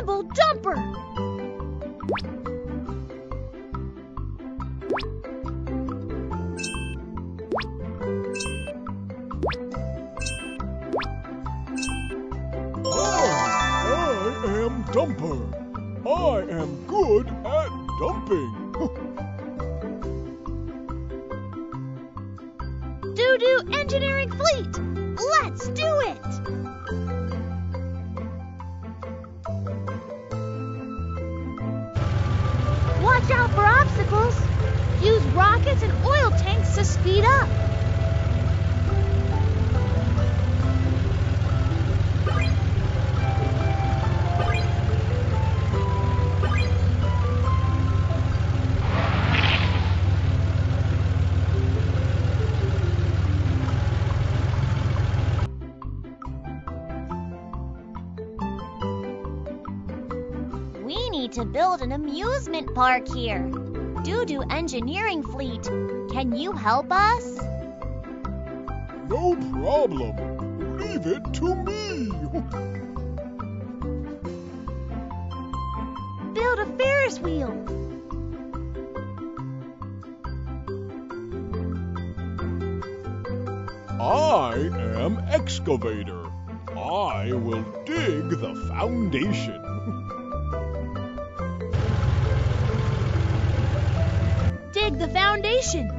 Double jumper! I am Dumper. I am good at dumping. Doo-doo engineering fleet! Let's do it! Watch out for obstacles. Use rockets and oil tanks to speed up. We need to build an amusement park here. Doo-doo engineering fleet, can you help us? No problem. Leave it to me. Build a Ferris wheel. I am Excavator. I will dig the foundation. Dig the foundation.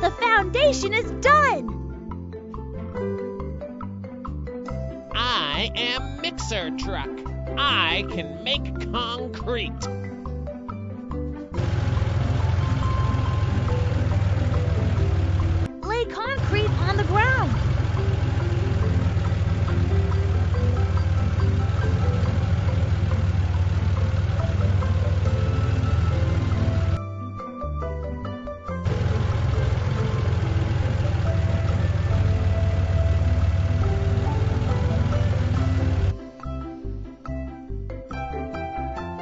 The foundation is done! I am Mixer Truck. I can make concrete. Lay concrete on the ground.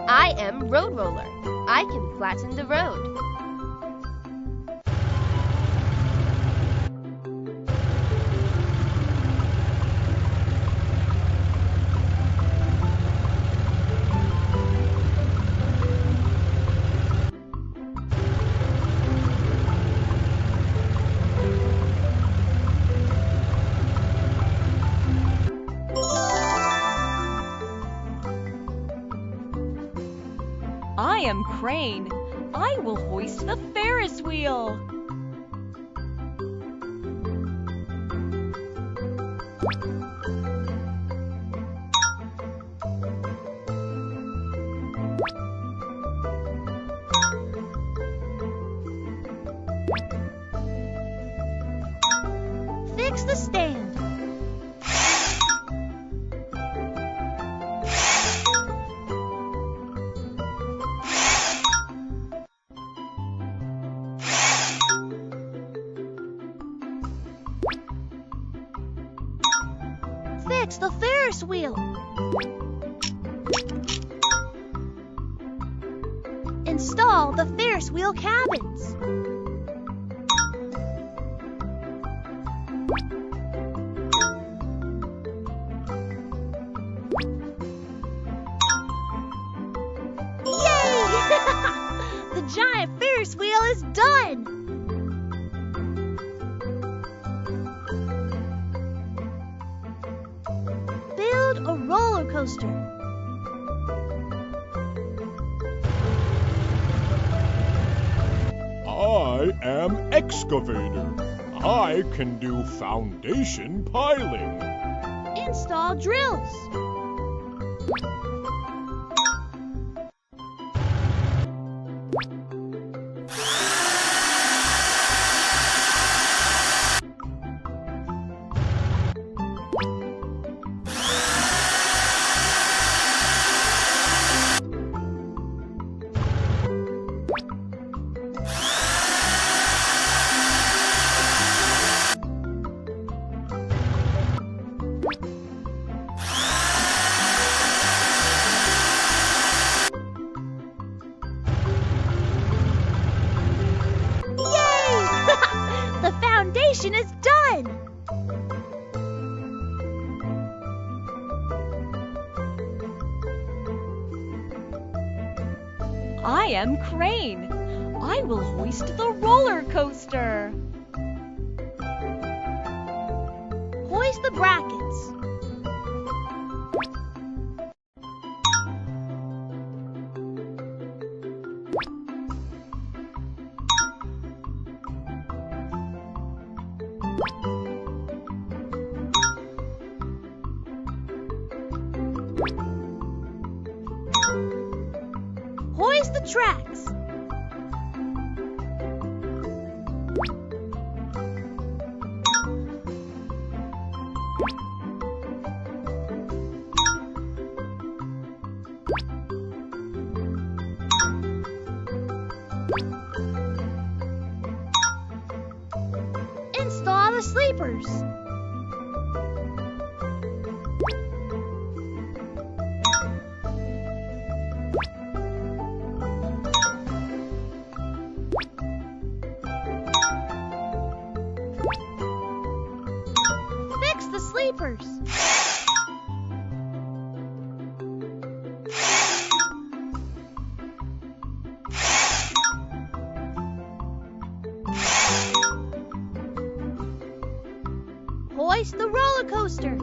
I am Road Roller. I can flatten the road. I am Crane. I will hoist the Ferris wheel. Fix the stand. Fix the Ferris wheel. Install the Ferris wheel cabins. Yay! The giant Ferris wheel is done! Build a roller coaster. I am Excavator. I can do foundation piling. Install drills. Foundation is done! I am Crane. I will hoist the roller coaster. Hoist the brackets. Hoist the tracks. Install the sleepers. Fix the sleepers. Hoist the roller coaster.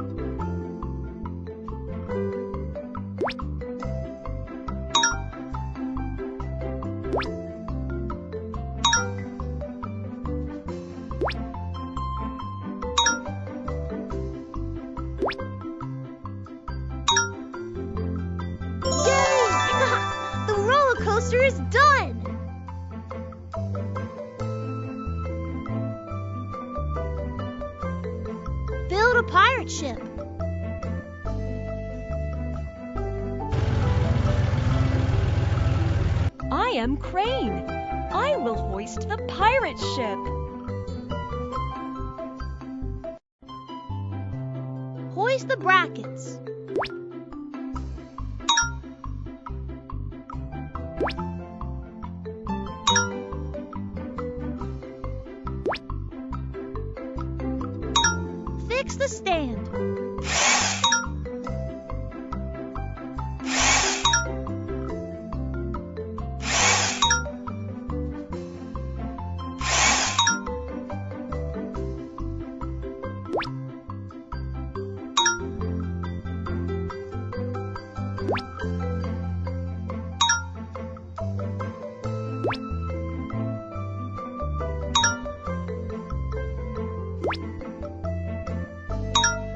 Yay! The roller coaster is done! Build a pirate ship. I am Crane. I will hoist the pirate ship. Hoist the brackets. Fix the stand.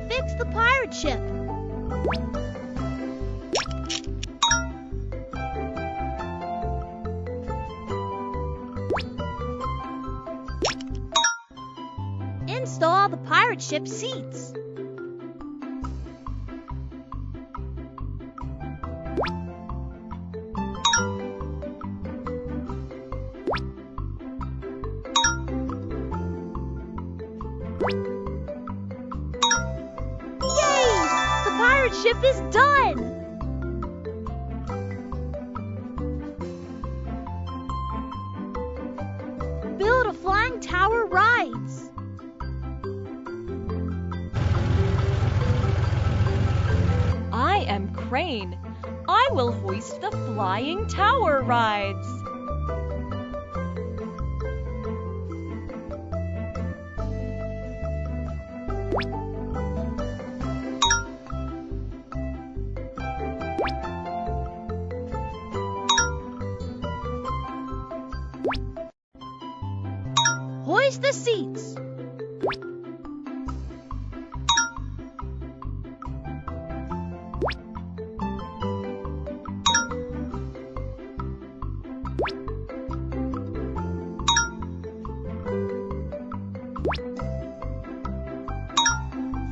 Fix the pirate ship. Install the pirate ship seats. Yay! The pirate ship is done! Build a flying tower rides. I am Crane. I will hoist the flying tower rides. Hoist the seats.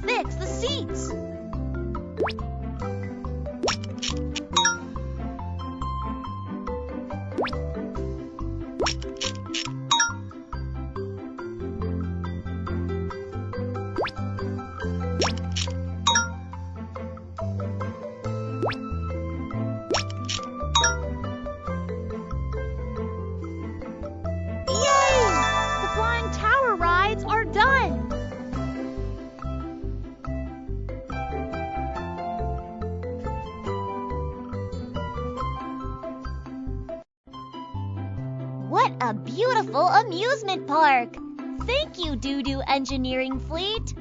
Fix the seats. Yay! The flying tower rides are done! a beautiful amusement park. Thank you, Doo Doo Engineering Fleet.